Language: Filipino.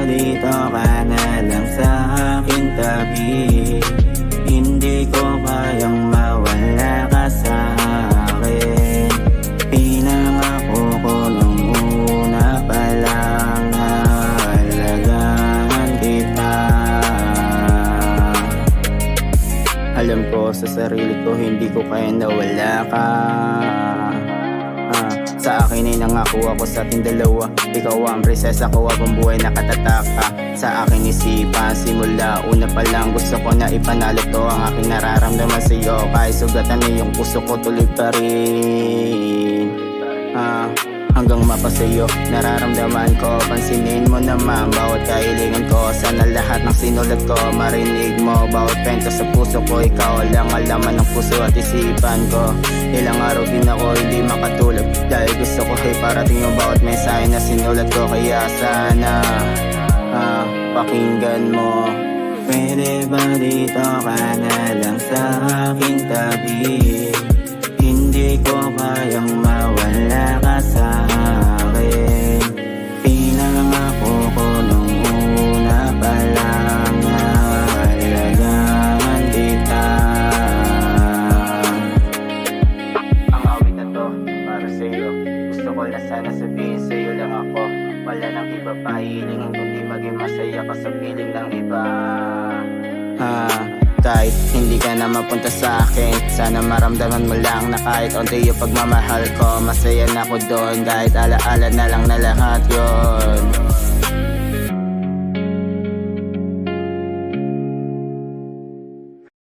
dito ka na lang sa aking tabi. Hindi ko kayang mawala ka sa akin. Pinangako ko nung una pa lang na alagaan kita. Alam ko sa sarili ko hindi ko kaya nawala ka. Sa akin ay nangako ako sa ating dalawa. Ikaw ang prinsesa ko habang buhay nakatataka. Sa akin isipan simula una pa lang gusto ko na ipanalo to. Ang aking nararamdaman sa iyo kahit sugatan na yung puso ko tuloy pa rin. Hanggang mapasayo nararamdaman ko. Pansinin mo naman bawat kahilingan ko. Sana lahat ng sinulat ko marinig mo. Bawat pento sa puso ko ikaw lang alaman ng puso at isipan ko. Ilang araw din ako hindi makatulog dahil gusto ko ay parating yung bawat mensahe na sinulat ko. Kaya sana pakinggan mo. Pwede ba dito ka na lang sa aking tabi. Hindi ko kayang mawala ka sa akin. Pinangako ko nung una pa lang na alagaan kita. Ang awit na to para sa'yo. Gusto ko na sana sabihin sa'yo lang ako. Wala nang iba pa hiling kundi maging masaya ka sa piling ng iba. Kahit hindi ka na mapunta sa akin, sana maramdaman mo lang na kahit onti yung pagmamahal ko. Masaya na ako doon kahit alaala na lang na lahat yun.